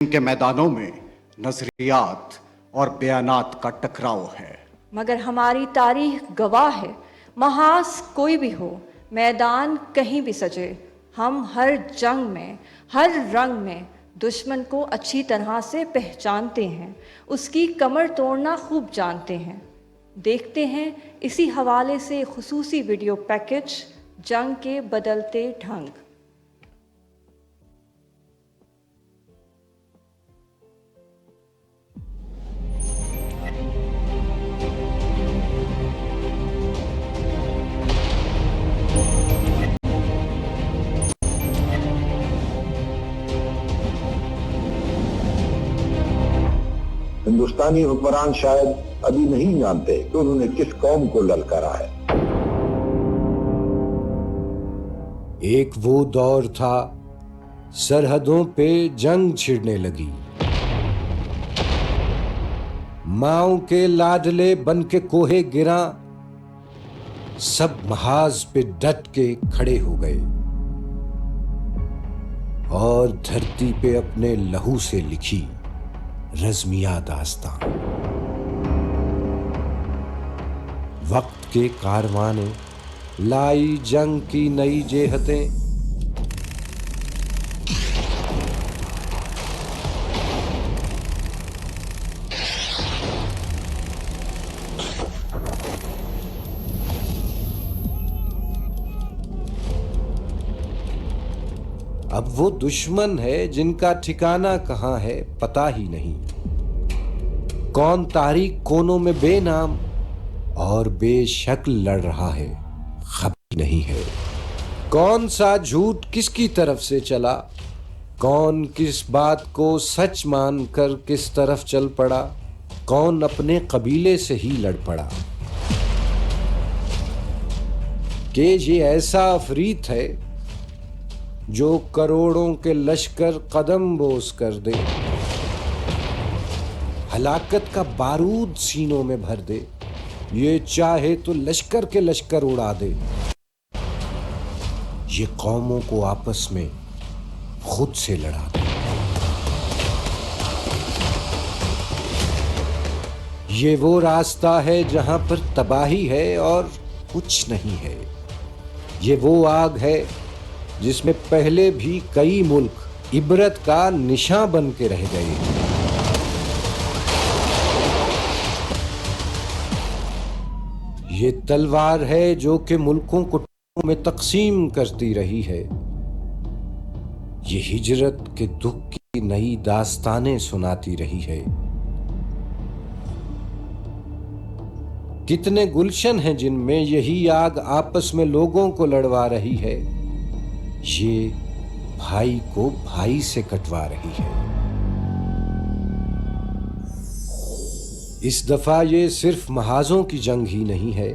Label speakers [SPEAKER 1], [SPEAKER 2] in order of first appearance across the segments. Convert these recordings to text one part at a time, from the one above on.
[SPEAKER 1] के मैदानों में नजरियात और बयानात का टकराव है,
[SPEAKER 2] मगर हमारी तारीख गवाह है, महास कोई भी हो, मैदान कहीं भी सजे, हम हर जंग में, हर रंग में दुश्मन को अच्छी तरह से पहचानते हैं, उसकी कमर तोड़ना खूब जानते हैं। देखते हैं इसी हवाले से खुसूसी वीडियो पैकेज जंग के बदलते ढंग।
[SPEAKER 3] हिंदुस्तानी हुक्मरान शायद अभी नहीं जानते कि उन्होंने किस कौम को ललकारा है।
[SPEAKER 4] एक वो दौर था, सरहदों पे जंग छिड़ने लगी, माओं के लाडले बन के कोहे गिरा, सब महाज पे डट के खड़े हो गए और धरती पे अपने लहू से लिखी रज़्मिया दास्तां। वक्त के कारवां ने लाई जंग की नई जेहतें, अब वो दुश्मन है जिनका ठिकाना कहाँ है पता ही नहीं। कौन तारीख कोनों में बेनाम और बेशक्ल लड़ रहा है खबर नहीं है। कौन सा झूठ किसकी तरफ से चला, कौन किस बात को सच मान कर किस तरफ चल पड़ा, कौन अपने कबीले से ही लड़ पड़ा। कि ये ऐसा अफरीत है जो करोड़ों के लश्कर कदम बोस कर दे, हलाकत का बारूद सीनों में भर दे, ये चाहे तो लश्कर के लश्कर उड़ा दे। ये कौमों को आपस में खुद से लड़ा दे। ये वो रास्ता है जहां पर तबाही है और कुछ नहीं है। ये वो आग है जिसमें पहले भी कई मुल्क इबरत का निशान बन के रह गए। ये तलवार है जो कि मुल्कों को टुकड़ों में तकसीम करती रही है। ये हिजरत के दुख की नई दास्तानें सुनाती रही है। कितने गुलशन हैं जिनमें यही आग आपस में लोगों को लड़वा रही है। ये भाई को भाई से कटवा रही है। इस दफा ये सिर्फ महाजों की जंग ही नहीं है,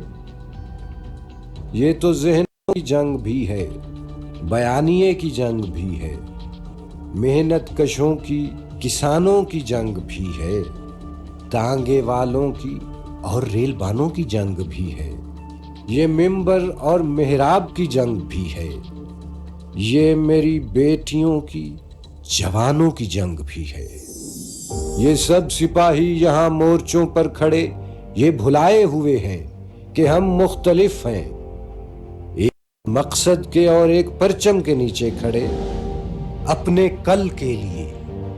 [SPEAKER 4] ये तो ज़हनों की जंग भी है, बयानिए की जंग भी है, मेहनत कशों की, किसानों की जंग भी है, तांगे वालों की और रेलबानों की जंग भी है। ये मिंबर और मेहराब की जंग भी है। ये मेरी बेटियों की, जवानों की जंग भी है। ये सब सिपाही यहाँ मोर्चों पर खड़े ये भुलाए हुए हैं कि हम मुख्तलिफ हैं, एक मकसद के और एक परचम के नीचे खड़े अपने कल के लिए।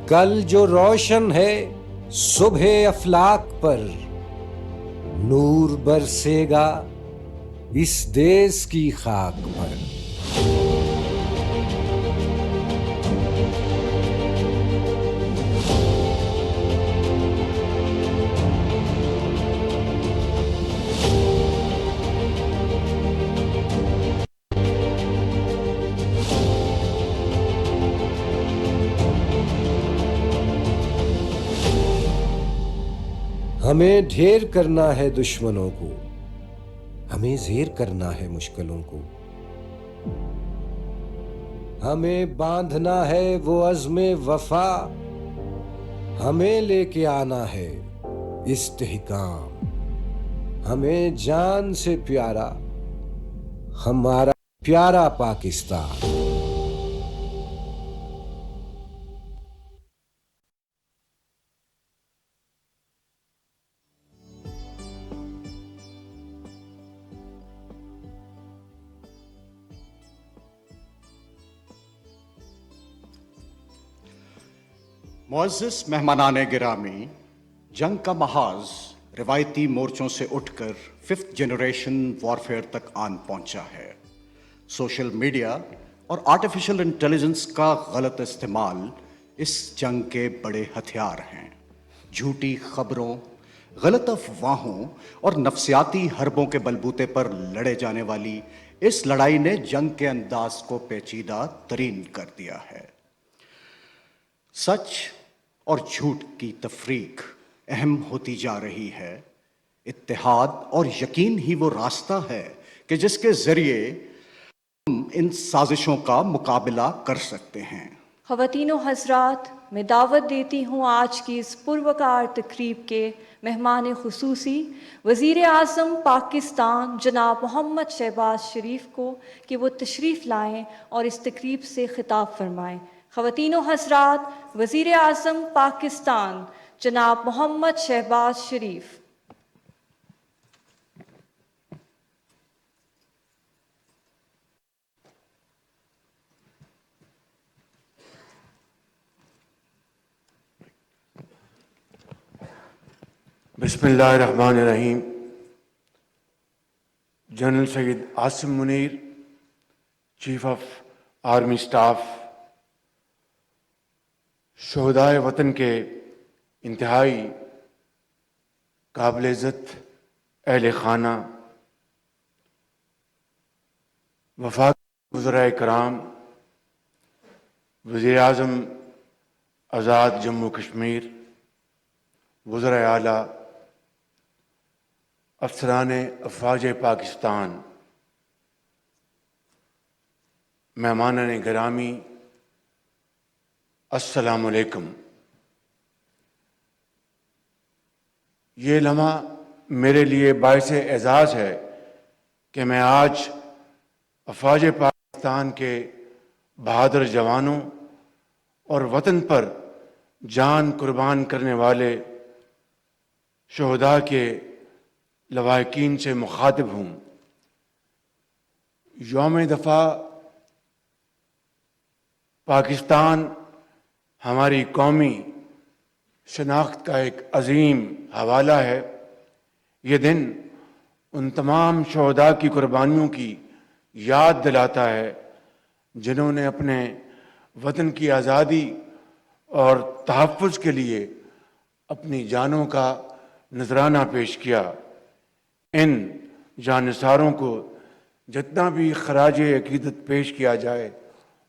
[SPEAKER 4] कल जो रोशन है सुबह अफलाक पर, नूर बरसेगा इस देश की खाक पर। हमें ढेर करना है दुश्मनों को, हमें ज़ेर करना है मुश्किलों को, हमें बांधना है वो अज़्मे वफा, हमें लेके आना है इस्तेहकाम। हमें जान से प्यारा हमारा प्यारा पाकिस्तान।
[SPEAKER 1] मुअज़्ज़िज़ मेहमानान गिरामी, जंग का महाज रिवायती मोर्चों से उठकर 5th जनरेशन वॉरफेयर तक आन पहुंचा है। सोशल मीडिया और आर्टिफिशियल इंटेलिजेंस का गलत इस्तेमाल इस जंग के बड़े हथियार हैं। झूठी खबरों, गलत अफवाहों और नफसियाती हरबों के बलबूते पर लड़े जाने वाली इस लड़ाई ने जंग के अंदाज को पेचीदा तरीन कर दिया है। सच और झूठ की तफरीक अहम होती जा रही है। इत्तेहाद और यकीन ही वो रास्ता है कि जिसके जरिए हम इन साजिशों का मुकाबला कर सकते हैं।
[SPEAKER 2] ख़वातीनो हज़रात, मैं दावत देती हूँ आज की इस पुरवकार तकरीब के मेहमान खुसूसी वज़ीर आज़म पाकिस्तान जनाब मोहम्मद शहबाज शरीफ को कि वो तशरीफ़ लाएँ और इस तकरीब से ख़िताब फरमाएँ। ख़वातीनो हज़रात, वज़ीर आज़म पाकिस्तान जनाब मोहम्मद शहबाज शरीफ।
[SPEAKER 5] बिस्मिल्लाहिर्रहमानिर्रहीम। General Syed Asim Munir, chief of army staff, शोहदाए वतन के इंतहाई काबिल इज़्ज़त अहले खाना, वफाकी वज़राए कराम, वज़ीर आज़म आज़ाद जम्मू कश्मीर, वज़राए आला, अफसरान अफवाज पाकिस्तान, मेहमानान गिरामी, अस्सलामु अलैकुम। ये लम्हा मेरे लिए बाइस एज़ाज़ है कि मैं आज अफवाज पाकिस्तान के बहादुर जवानों और वतन पर जान कुर्बान करने वाले शोहदा के लवाहिकीन से मुखातिब हूँ। यौम दफ़ा पाकिस्तान हमारी कौमी शनाख्त का एक अजीम हवाला है। ये दिन उन तमाम शोहदा की कुर्बानियों की याद दिलाता है जिन्होंने अपने वतन की आज़ादी और तहफ़्फ़ुज़ के लिए अपनी जानों का नजराना पेश किया। इन जानिसारों को जितना भी खराज अकीदत पेश किया जाए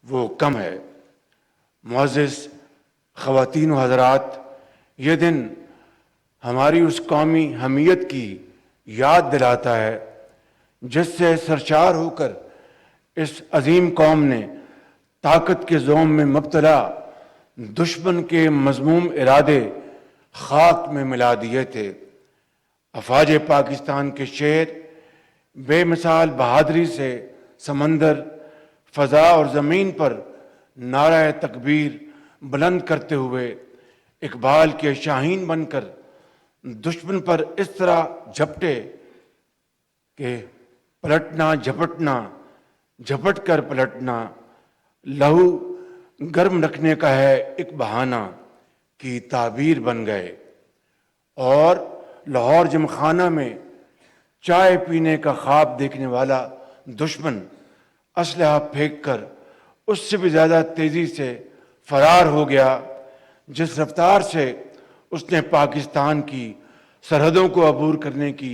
[SPEAKER 5] वो कम है। मुअज़्ज़िज़ ख़वातीन व हज़रात, ये दिन हमारी उस कौमी हमीयत की याद दिलाता है जिससे सरशार होकर इस अजीम कौम ने ताकत के ज़ोम में मुब्तला दुश्मन के मज़मूम इरादे खाक में मिला दिए थे। अफवाज पाकिस्तान के शेर बेमिसाल बहादुरी से समंदर, फ़ज़ा और ज़मीन पर नारा तकबीर बुलंद करते हुए इकबाल के शाहीन बनकर दुश्मन पर इस तरह झपटे कि पलटना झपटना, झपट कर पलटना, लहू गर्म रखने का है एक बहाना की ताबीर बन गए। और लाहौर जमखाना में चाय पीने का ख्वाब देखने वाला दुश्मन असलहा फेंक कर उससे भी ज़्यादा तेज़ी से फरार हो गया जिस रफ्तार से उसने पाकिस्तान की सरहदों को अबूर करने की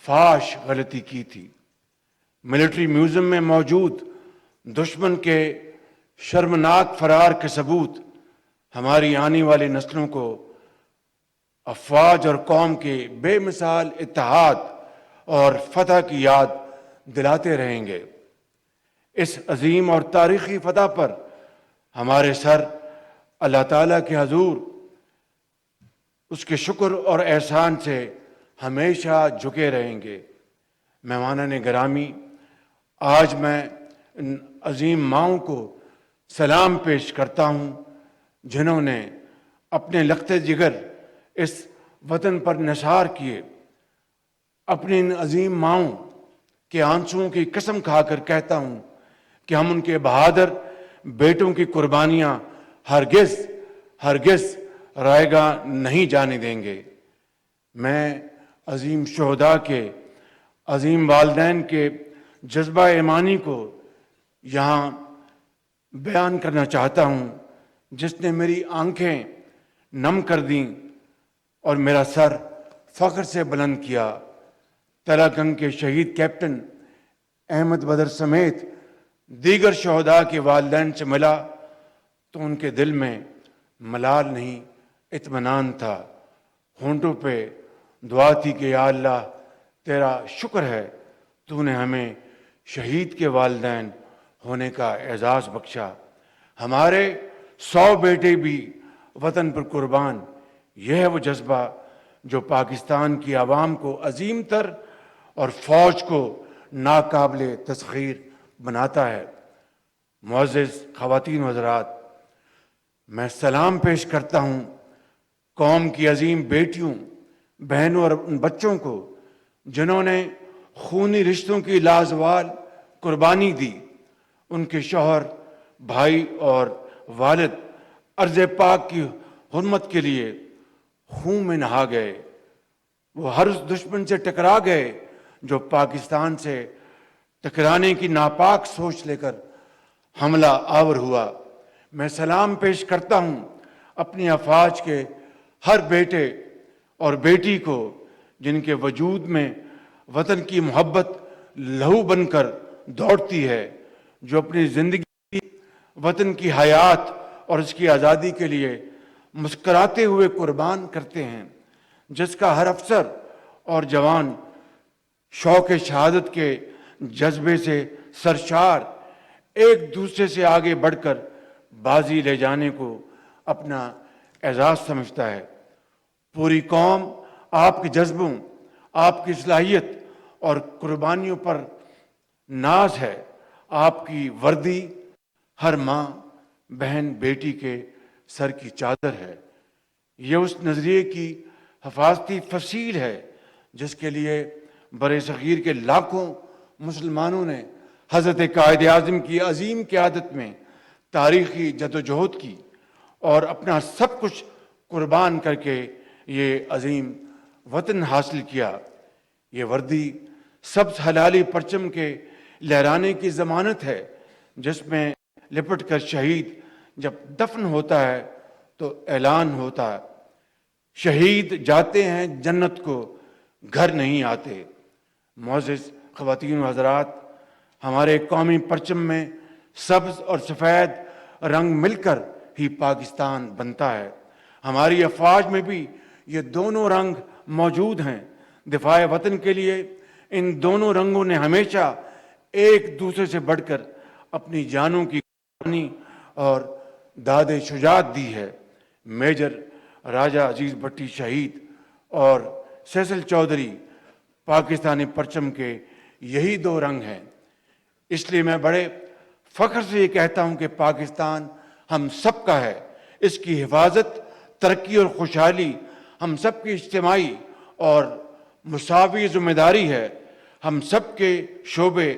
[SPEAKER 5] फाश गलती की थी। मिलिट्री म्यूज़ियम में मौजूद दुश्मन के शर्मनाक फरार के सबूत हमारी आने वाली नस्लों को अफवाज और कौम के बेमिसाल इत्तेहाद और फतह की याद दिलाते रहेंगे। इस अजीम और तारीख़ी फतह पर हमारे सर अल्लाह ताला के हजूर उसके शुक्र और एहसान से हमेशा झुके रहेंगे। मेहमानान गिरामी, आज मैं इन अजीम माओं को सलाम पेश करता हूँ जिन्होंने अपने लख्ते जिगर इस वतन पर निसार किए। अपनी इन अजीम माओं के आंसुओं की कसम खाकर कहता हूँ कि हम उनके बहादुर बेटों की कुर्बानियाँ हरगिज़ رائگاں نہیں جانے دیں گے۔ میں عظیم شہداء کے، عظیم والدین کے جذبہ ایمانی کو یہاں بیان کرنا چاہتا ہوں، جس نے میری آنکھیں نم کر دیں اور میرا سر فخر سے بلند کیا۔ تلہ گنگ کے شہید کیپٹن احمد بدر سمیت دیگر شہداء کے والدین سے ملا تو ان کے دل میں ملال نہیں، اطمینان تھا۔ ہونٹوں پہ دعا تھی کہ یا اللہ تیرا شکر ہے، تو نے ہمیں شہید کے والدین ہونے کا اعزاز بخشا۔ ہمارے 100 بیٹے بھی وطن پر قربان، یہ ہے وہ جذبہ جو پاکستان کی عوام کو عظیم تر اور فوج کو ناقابل تسخیر بناتا ہے۔ معزز خواتین و حضرات، میں سلام پیش کرتا ہوں قوم کی عظیم بیٹیوں، بہنوں اور ان بچوں کو جنہوں نے خونی رشتوں کی لازوال قربانی دی۔ ان کے شوہر، بھائی اور والد ارض پاک کی حرمت کے لیے خون میں نہا گئے۔ وہ ہر اس دشمن سے ٹکرا گئے جو پاکستان سے ٹکرانے کی ناپاک سوچ لے کر حملہ آور ہوا۔ میں سلام پیش کرتا ہوں اپنی افواج کے ہر بیٹے اور بیٹی کو جن کے وجود میں وطن کی محبت لہو بن کر دوڑتی ہے، جو اپنی زندگی وطن کی حیات اور اس کی آزادی کے لیے مسکراتے ہوئے قربان کرتے ہیں، جس کا ہر افسر اور جوان شوق شہادت کے جذبے سے سرشار ایک دوسرے سے آگے بڑھ کر بازی لے جانے کو اپنا اعزاز سمجھتا ہے۔ پوری قوم آپ کے جذبوں، آپ کی صلاحیت اور قربانیوں پر ناز ہے۔ آپ کی وردی ہر ماں، بہن، بیٹی کے سر کی چادر ہے۔ یہ اس نظریے کی حفاظتی فصیل ہے جس کے لیے برِ صغیر کے لاکھوں مسلمانوں نے حضرت قائد اعظم کی عظیم قیادت میں تاریخی جدوجہد کی اور اپنا سب کچھ قربان کر کے یہ عظیم وطن حاصل کیا۔ یہ وردی سبز ہلالی پرچم کے لہرانے کی ضمانت ہے، جس میں لپٹ کر شہید جب دفن ہوتا ہے تو اعلان ہوتا ہے، شہید جاتے ہیں جنت کو، گھر نہیں آتے۔ معزز خواتین و حضرات، ہمارے قومی پرچم میں سبز اور سفید رنگ مل کر ہی پاکستان بنتا ہے۔ ہماری افواج میں بھی یہ دونوں رنگ موجود ہیں۔ دفاع وطن کے لیے ان دونوں رنگوں نے ہمیشہ ایک دوسرے سے بڑھ کر اپنی جانوں کی قربانی اور داد شجاعت دی ہے۔ میجر راجہ عزیز بھٹی شہید اور سیسل چودھری پاکستانی پرچم کے یہی دو رنگ ہیں۔ اس لیے میں بڑے فخر سے یہ کہتا ہوں کہ پاکستان ہم سب کا ہے۔ اس کی حفاظت، ترقی اور خوشحالی ہم سب کی اجتماعی اور مساوی ذمہ داری ہے۔ ہم سب کے شعبے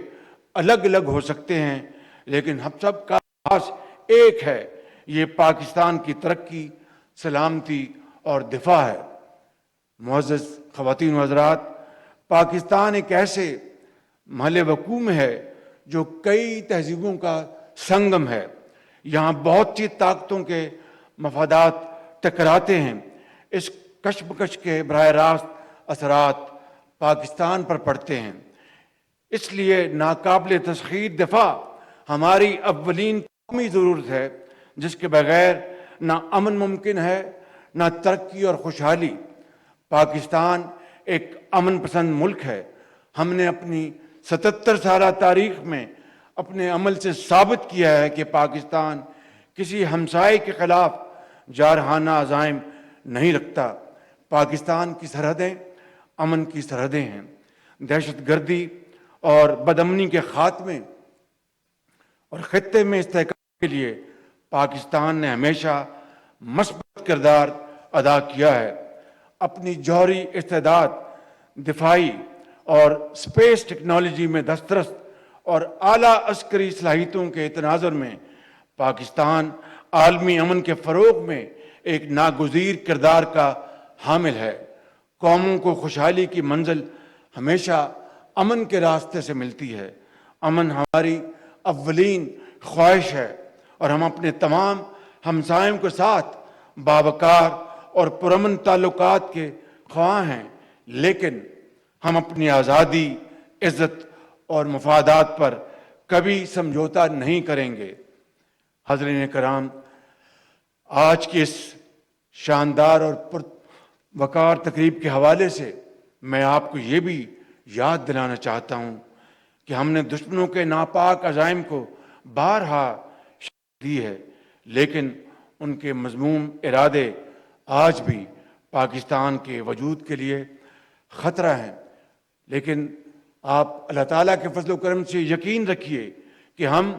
[SPEAKER 5] الگ الگ ہو سکتے ہیں، لیکن ہم سب کا خاص ایک ہے، یہ پاکستان کی ترقی، سلامتی اور دفاع ہے۔ معزز خواتین و حضرات، پاکستان ایک ایسے محل وقوع میں ہے جو کئی تہذیبوں کا سنگم ہے۔ یہاں بہت سی طاقتوں کے مفادات ٹکراتے ہیں۔ اس کشمکش کے براہ راست اثرات پاکستان پر پڑتے ہیں۔ اس لیے ناقابل تسخیر دفاع ہماری اولین قومی ضرورت ہے، جس کے بغیر نہ امن ممکن ہے، نہ ترقی اور خوشحالی۔ پاکستان ایک امن پسند ملک ہے۔ ہم نے اپنی 77 سالہ تاریخ میں اپنے عمل سے ثابت کیا ہے کہ پاکستان کسی ہمسائے کے خلاف جارحانہ عزائم نہیں رکھتا۔ پاکستان کی سرحدیں امن کی سرحدیں ہیں۔ دہشت گردی اور بدامنی کے خاتمے اور خطے میں استحکام کے لیے پاکستان نے ہمیشہ مثبت کردار ادا کیا ہے۔ اپنی جوہری استعداد، دفاعی اور اسپیس ٹیکنالوجی میں دسترس اور اعلیٰ عسکری صلاحیتوں کے تناظر میں پاکستان عالمی امن کے فروغ میں ایک ناگزیر کردار کا حامل ہے۔ قوموں کو خوشحالی کی منزل ہمیشہ امن کے راستے سے ملتی ہے۔ امن ہماری اولین خواہش ہے اور ہم اپنے تمام ہمسایوں کے ساتھ باوقار اور پرامن تعلقات کے خواہاں ہیں، لیکن ہم اپنی آزادی، عزت اور مفادات پر کبھی سمجھوتا نہیں کریں گے۔ حضرین کرام، آج کی اس شاندار اور پروقار تقریب کے حوالے سے میں آپ کو یہ بھی یاد دلانا چاہتا ہوں کہ ہم نے دشمنوں کے ناپاک عزائم کو بارہا دی ہے، لیکن ان کے مذموم ارادے آج بھی پاکستان کے وجود کے لیے خطرہ ہیں۔ لیکن آپ اللہ تعالیٰ کے فضل و کرم سے یقین رکھیے کہ ہم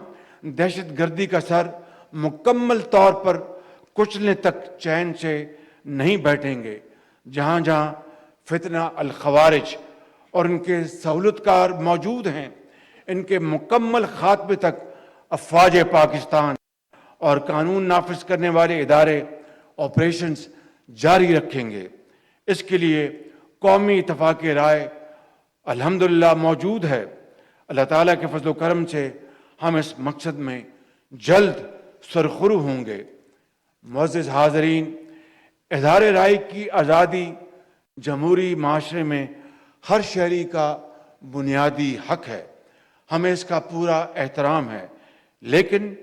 [SPEAKER 5] دہشت گردی کا سر مکمل طور پر کچلنے تک چین سے نہیں بیٹھیں گے۔ جہاں جہاں فتنہ الخوارج اور ان کے سہولت کار موجود ہیں، ان کے مکمل خاتمے تک افواج پاکستان اور قانون نافذ کرنے والے ادارے آپریشنز جاری رکھیں گے۔ اس کے لیے قومی اتفاق رائے الحمدللہ موجود ہے۔ اللہ تعالیٰ کے فضل و کرم سے ہم اس مقصد میں جلد سرخرو ہوں گے۔ معزز حاضرین، اظہار رائے کی آزادی جمہوری معاشرے میں ہر شہری کا بنیادی حق ہے، ہمیں اس کا پورا احترام ہے، لیکن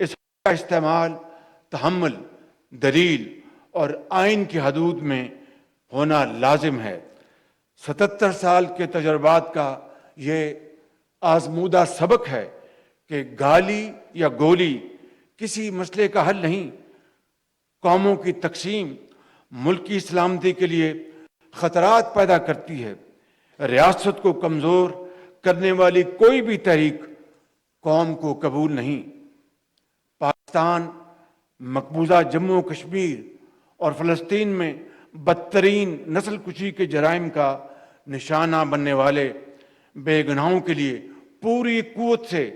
[SPEAKER 5] اس حق کا استعمال تحمل، دلیل اور آئین کی حدود میں ہونا لازم ہے۔ 77 سال کے تجربات کا یہ آزمودہ سبق ہے کہ گالی یا گولی کسی مسئلے کا حل نہیں۔ قوموں کی تقسیم ملکی سلامتی کے لیے خطرات پیدا کرتی ہے۔ ریاست کو کمزور کرنے والی کوئی بھی تحریک قوم کو قبول نہیں۔ پاکستان مقبوضہ جموں و کشمیر اور فلسطین میں بدترین نسل کشی کے جرائم کا نشانہ بننے والے بے گناہوں کے لیے پوری قوت سے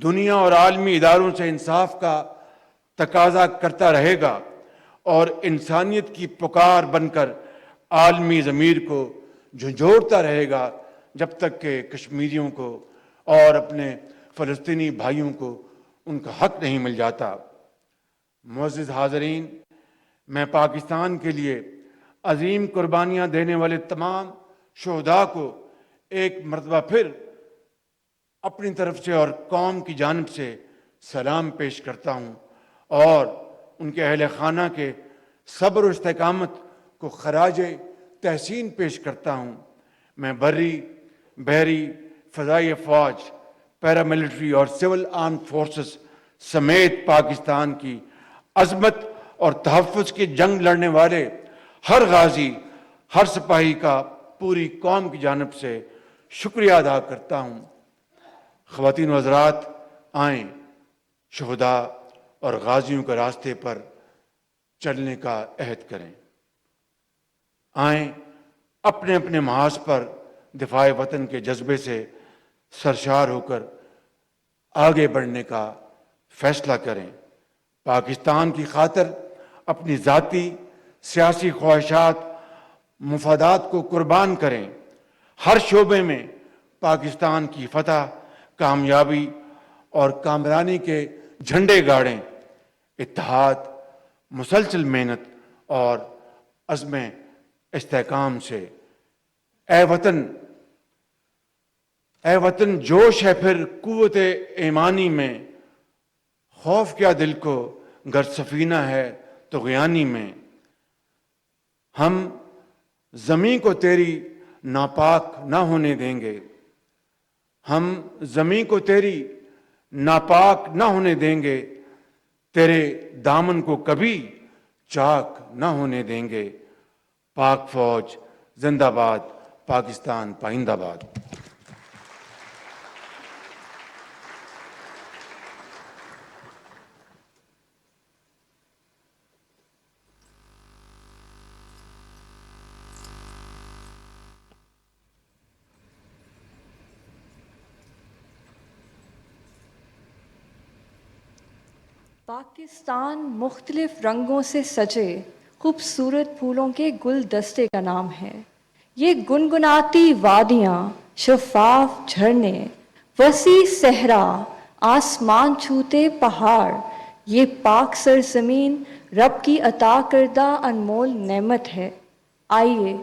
[SPEAKER 5] دنیا اور عالمی اداروں سے انصاف کا تقاضا کرتا رہے گا اور انسانیت کی پکار بن کر عالمی ضمیر کو جھنجھوڑتا رہے گا، جب تک کہ کشمیریوں کو اور اپنے فلسطینی بھائیوں کو ان کا حق نہیں مل جاتا۔ معزز حاضرین، میں پاکستان کے لیے عظیم قربانیاں دینے والے تمام شہداء کو ایک مرتبہ پھر اپنی طرف سے اور قوم کی جانب سے سلام پیش کرتا ہوں اور ان کے اہل خانہ کے صبر و استقامت کو خراج تحسین پیش کرتا ہوں۔ میں بری، بحری، فضائی افواج، پیراملٹری اور سول آرم فورسز سمیت پاکستان کی عظمت اور تحفظ کی جنگ لڑنے والے ہر غازی، ہر سپاہی کا پوری قوم کی جانب سے شکریہ ادا کرتا ہوں۔ خواتین و حضرات، آئیں شہداء اور غازیوں کے راستے پر چلنے کا عہد کریں۔ آئیں اپنے اپنے محاذ پر دفاع وطن کے جذبے سے سرشار ہو کر آگے بڑھنے کا فیصلہ کریں۔ پاکستان کی خاطر اپنی ذاتی سیاسی خواہشات، مفادات کو قربان کریں۔ ہر شعبے میں پاکستان کی فتح، کامیابی اور کامرانی کے جھنڈے گاڑیں۔ اتحاد، مسلسل محنت اور عزم استحکام سے اے وطن جوش ہے پھر قوت ایمانی میں، خوف کیا دل کو گر سفینہ ہے طغیانی میں۔ ہم زمین کو تیری ناپاک نہ ہونے دیں گے، ہم زمین کو تیری ناپاک نہ ہونے دیں گے، تیرے دامن کو کبھی چاک نہ ہونے دیں گے۔ پاک فوج زندہ باد، پاکستان پائندہ باد۔
[SPEAKER 2] पाकिस्तान मुख्तलिफ रंगों से सजे खूबसूरत फूलों के गुलदस्ते का नाम है। ये गुनगुनाती वादियाँ, शफाफ झरने, वसी सहरा, आसमान छूते पहाड़, ये पाक सरजमीन रब की अता करदा अनमोल नेमत है। आइए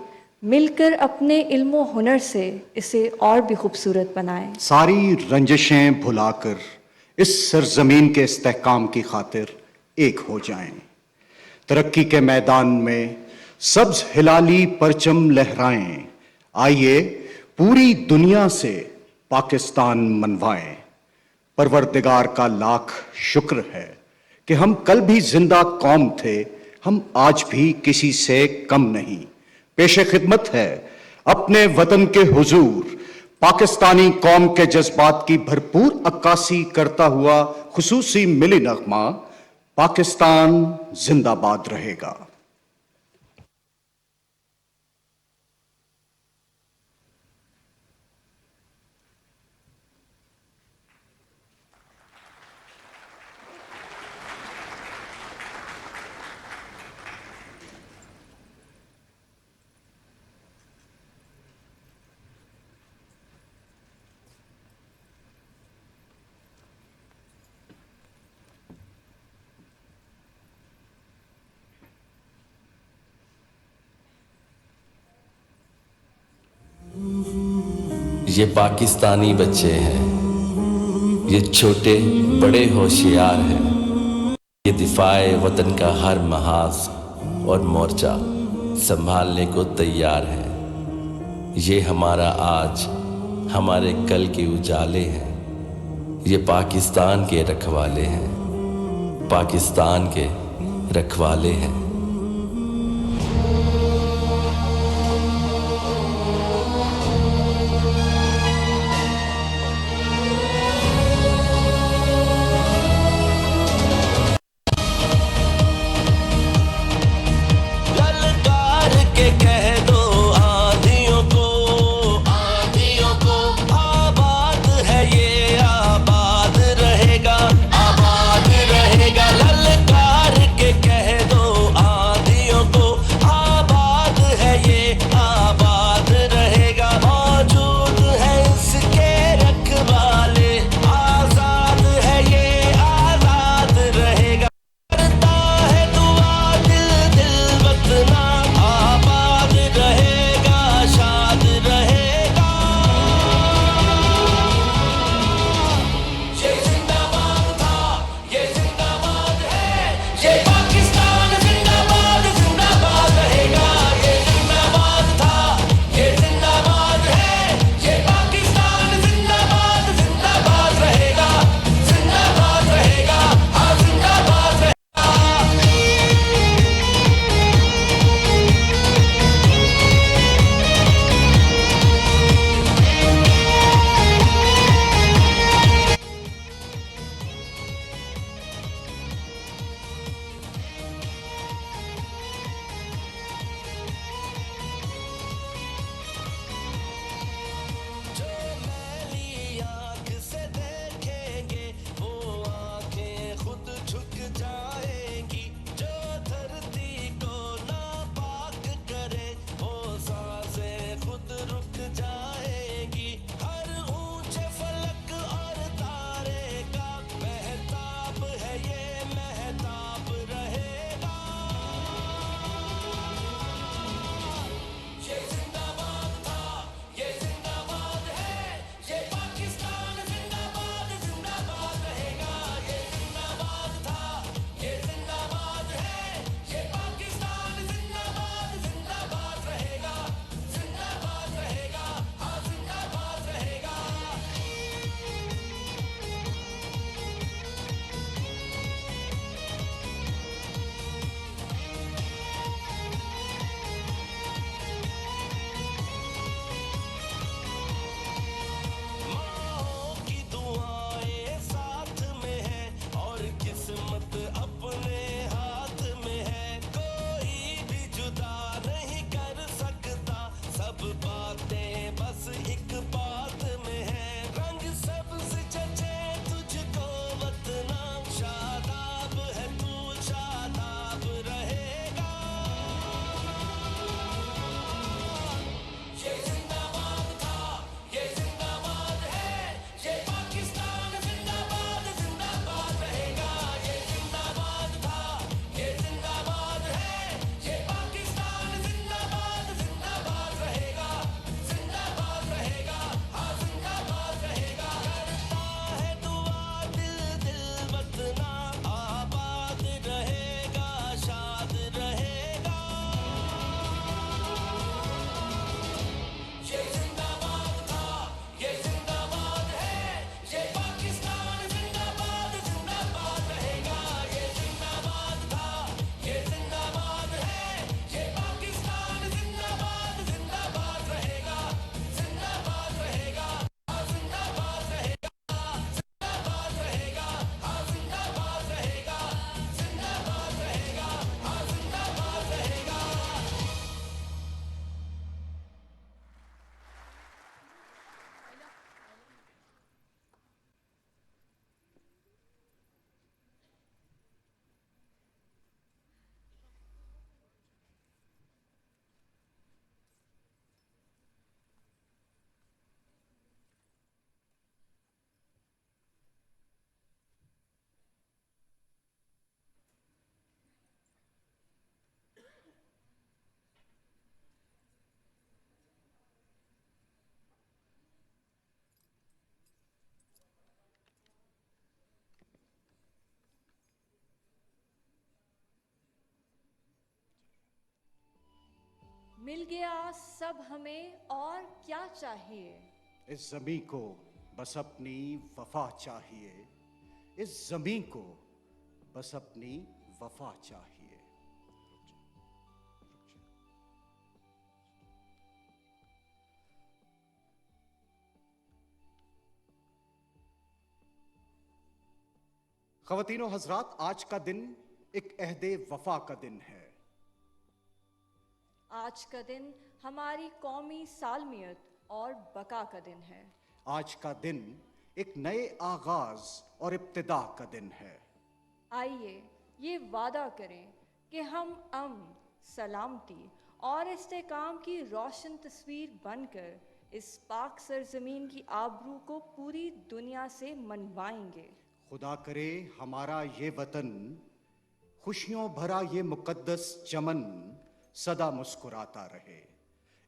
[SPEAKER 2] मिलकर अपने इल्म हुनर से इसे और भी खूबसूरत बनाएं।
[SPEAKER 1] सारी रंजिशें भुलाकर इस सरजमीन के इस्तेहकाम की खातिर एक हो जाएं। तरक्की के मैदान में सब्ज हिलाली परचम लहराएं। आइए पूरी दुनिया से पाकिस्तान मनवाएं। परवरदिगार का लाख शुक्र है कि हम कल भी जिंदा कौम थे, हम आज भी किसी से कम नहीं। पेशे खिदमत है अपने वतन के हुजूर, पाकिस्तानी कौम के जज्बात की भरपूर अक्कासी करता हुआ खुसूसी मिली नगमा, पाकिस्तान जिंदाबाद रहेगा।
[SPEAKER 6] ये पाकिस्तानी बच्चे हैं, ये छोटे बड़े होशियार हैं। ये दिफाए वतन का हर महाज और मोर्चा संभालने को तैयार है। ये हमारा आज, हमारे कल के उजाले हैं। ये पाकिस्तान के रखवाले हैं, पाकिस्तान के रखवाले हैं।
[SPEAKER 7] आबाद रहेगा, ललकार के कह दो
[SPEAKER 2] मिल गया सब हमें और क्या चाहिए।
[SPEAKER 1] इस ज़मीं को बस अपनी वफा चाहिए, इस ज़मीं को बस अपनी वफा चाहिए। ख़वातीनो हज़रात, आज का दिन एक अहदे वफा का दिन है।
[SPEAKER 2] आज का दिन हमारी कौमी सालमियत और बका का दिन है।
[SPEAKER 1] आज का दिन एक नए आगाज और इब्तिदा का दिन है।
[SPEAKER 2] आइए ये वादा करें कि हम अमन, सलामती और इस्तेकाम की रोशन तस्वीर बनकर इस पाक सरजमीन की आबरू को पूरी दुनिया से मनवाएंगे।
[SPEAKER 1] खुदा करे हमारा ये वतन, खुशियों भरा ये मुकद्दस चमन सदा मुस्कुराता रहे।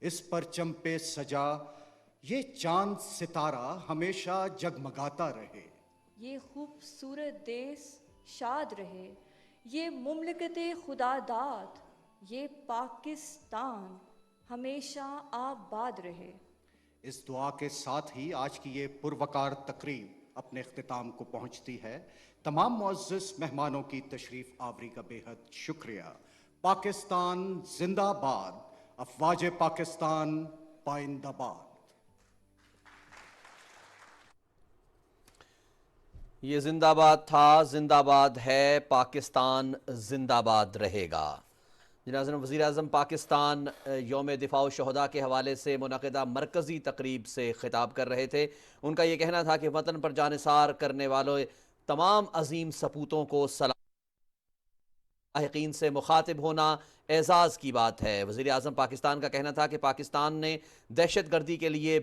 [SPEAKER 1] इस परचम पे सजा ये चांद सितारा हमेशा जगमगाता रहे।
[SPEAKER 2] ये खूबसूरत देश शाद रहे, ये मुमलकत खुदादाद, ये पाकिस्तान हमेशा आबाद रहे।
[SPEAKER 1] इस दुआ के साथ ही आज की ये पुरवकार तकरीब अपने इख्तिताम को पहुंचती है। तमाम मुअज़्ज़िज़ मेहमानों की तशरीफ़ आवरी का बेहद शुक्रिया। पाकिस्तान जिंदाबाद, अफवाज पाकिस्तान पाइंदाबाद।
[SPEAKER 7] ये जिंदाबाद था, जिंदाबाद है, पाकिस्तान जिंदाबाद रहेगा। जनाब वज़ीर आज़म पाकिस्तान यौम दिफा शहदा के हवाले से मुनक़िदा मरकज़ी तकरीब से ख़िताब कर रहे थे। उनका ये कहना था कि वतन पर जानिसार करने वालों तमाम अजीम सपूतों को सलाम लाहिकीन से मुखातिब होना एज़ाज़ की बात है। वज़ीर आज़म पाकिस्तान का कहना था कि पाकिस्तान ने दहशत गर्दी के लिए